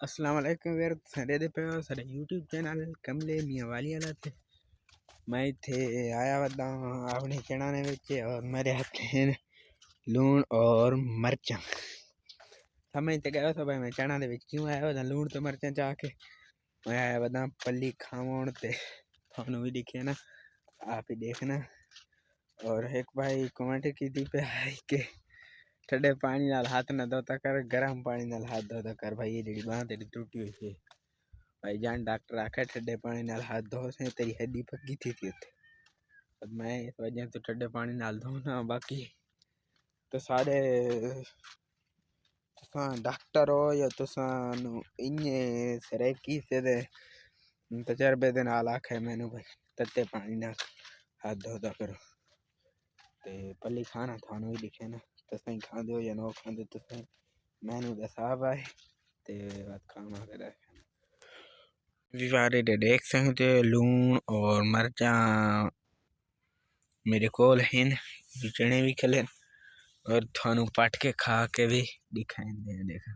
अस्सलाम वालेकुम वीर सारे दे पे सारे यूट्यूब चैनल कमले मियाँ वाली वाला थे। मैं थे आया वदा अपने चनाने विच और मेरे हाथ में लूण और मरचा समझ ते गया था भाई मैं चना दे विच क्यों आया वदा लूण तो मरचा चाह के मैं आया वदा पल्ली खावण ते थानू भी दिखे ना आप ही देखना। और एक भाई कमेंट की थी पे आई के ठंडे पानी नाल हाथ ना धोता कर गर्म पानी नाल हाथ धोता कर भाई ये जेडी बांह तेरी टूटी हुई है भाई जान डॉक्टर आखे ठंडे पानी नाल हाथ धो से तेरी हड्डी पक्की थी उत्ते। अब मैं इस वजह तो ठंडे पानी नाल धोना बाकी तो सारे तुसां डॉक्टर हो या तुसां इन्ने सरेकी से दे तजर्बे दे नाल आखे मैनू भाई तत्ते पानी नाल हाथ धोदा करो ते पल्ली खाना थानू ही दिखे ना तुसां खांदे हो या ना खांदे तुसां मैनू दसा भाई ते बात खाना करा विवारे दे देख सकते लूण और मरचा मेरे कोल हैं चने भी खले और थानू पट के खा के भी दिखाएंगे देखा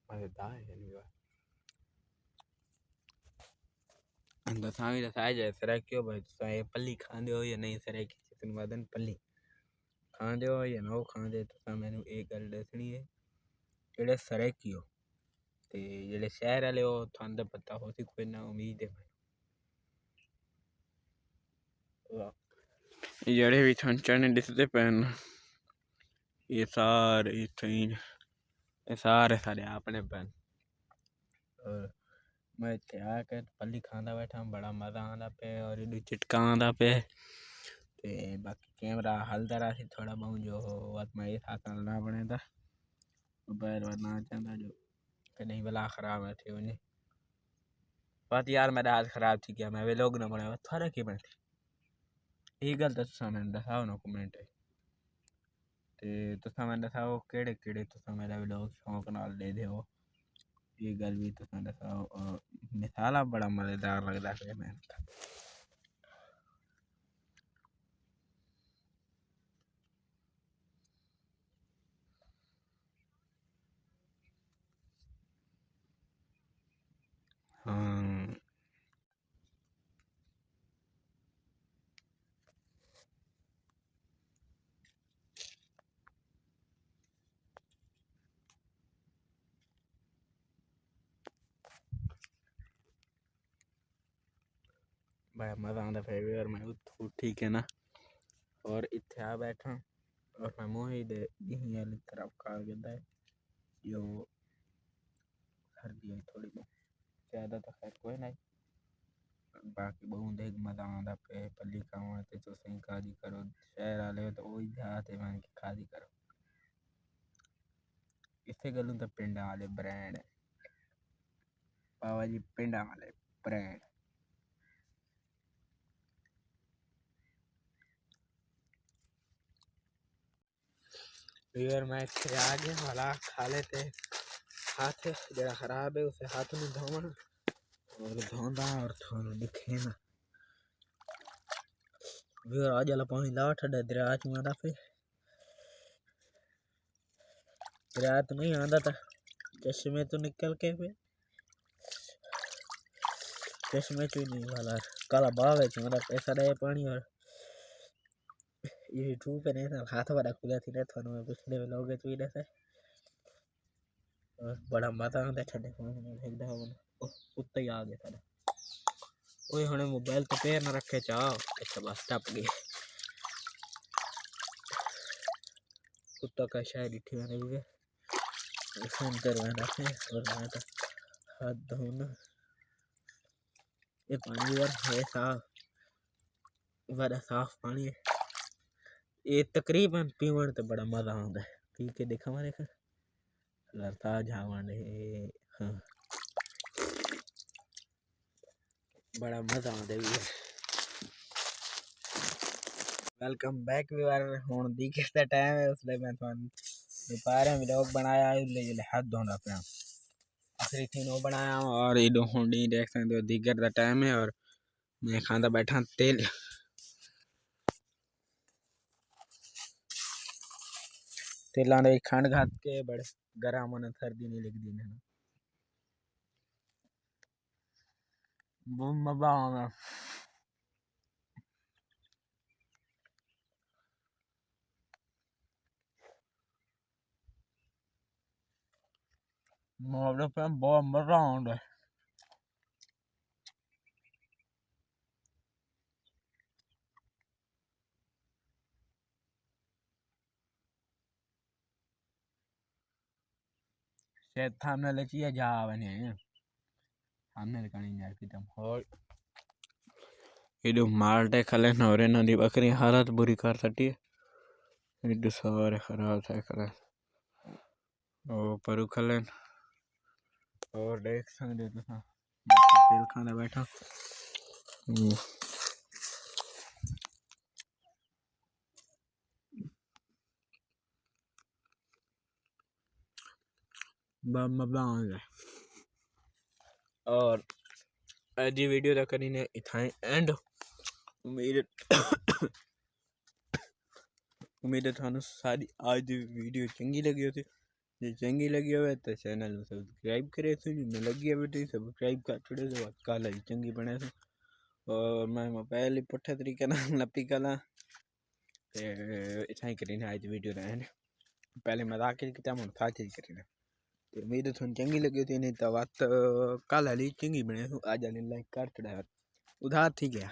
मजेदार है दसावी दसाया जाए सर क्यों भाई तुसा पल्ली खांदे हो या नहीं सर की चिकन वादन पल्ली खांदे हो या ना खांदे तुसा मैनू एक गल दसनी है जेड़े सरेकी हो ते जेड़े शहर वाले हो थानू तो पता हो सी कोई ना उम्मीद है भाई जेड़े भी थान चने दिसदे पैन ये सारे ये सारे सारे अपने पैन और मैं इत्थे आकर पल्ली खांदा बैठा बड़ा मज़ा आंदा पे और इडी चिटका आंदा पे ते बाकी कैमरा हलदा रहा सी थोड़ा बहुत जो हो मैं ये साथ ना बने था बैर ना चाहता जो कि नहीं भला खराब है थे उन्हें बात यार मेरा हाथ खराब थी क्या मैं वे लोग ना बने फर्क ही बने ये गल तो तुसा मैंने दसाओ ना कमेंट ते तुसा मैंने दसाओ केड़े केड़े तुसा मेरा व्लॉग शौक नाल दे हो ये गल भी तुसा दसाओ और मिसाला बड़ा मज़ेदार लगदा है मैं हाँ बड़ा मज़ा आंदा फिर और मैं ठीक है ना और इत्थे आ बैठा और मैं मोही दे यहीं वाली तरफ का गया है जो सर्दी है थोड़ी बहुत ज़्यादा तो खैर कोई नहीं बाकी बहुत देख मज़ा आंदा पे पल्ली खावा ते तुसीं खादी करो शहर वाले हो तो वही देहात है मन की खादी करो इसे गलों तो पिंड वाले ब्रांड है बाबा जी पिंड वाले ब्रांड फिर मैं इत्थे आ गया वाला खा लेते हाथ जरा खराब है उसे हाथ में धोना और धोंदा और थोड़ा दिखे ना फिर आज वाला पानी ला ठंडा दरिया च मारा पे दरिया तो नहीं आंदा था चश्मे तो निकल के पे चश्मे चो नहीं वाला काला बाग है मारा पैसा दे पानी और ये टू पे नहीं था हाथ वाला खुला थी ना थानू में पिछले लोगे तो इधर से और बड़ा मजा आंदा ठंडे पानी में एकदम कुत्ता ही आ गया था ओए हुणे मोबाइल तो पैर ना रखे चा अच्छा बस टप गए कुत्ता का शायद इठी मैंने भी सेंटर में रखे और मैं तो हाथ धोना ये पानी यार है साफ बड़ा साफ पानी है ये तकरीबन पीवन तो बड़ा मजा आंदा है पी के देखा मारे का लता झावन है हाँ बड़ा मजा आंदा है वेलकम बैक व्यूअर हुण दी किस दा टाइम है उसले मैं थानू दोपहर में व्लॉग बनाया ले हाथ धोना पे आखिरी थी वो बनाया और ये होंडी देख सकते हो दिगर दा टाइम है और मैं खांदा बैठा तेल तेला ने खंड घात के बड़े गरम होने सर्दी नहीं लगती है बहुत मजा आना मोहब्बत पे बहुत मजा आना शायद थामने लचिया जा बने सामने लकड़ी जा की तुम और ये माल्टे खले नौरे नदी बकरी हालत बुरी कर सटी ये सारे खराब थे खले और परू खले और देख सकते हो तेल खाने बैठा मजा आ गया और आज वीडियो दा करीने इथाई एंड उम्मीद है थानू सारी आज दी वीडियो चंगी लगी होती जे चंगी लगी हो तो चैनल में सब्सक्राइब करे थे जो लगी है तो सब्सक्राइब कर छोड़े तो काला ही चंगी बने थे और मैं पहले पुठे तरीके ना लपी कला इथाई करीने आज वीडियो दा एंड पहले मजाक ही किया मन साथ ही करीने तो उम्मीद है थानू चंगी लगी होती नहीं तो बात काला ही चंगी बने आज लाइक कर चढ़ाया उधार थी गया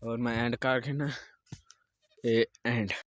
और मैं एंड कर के ना एंड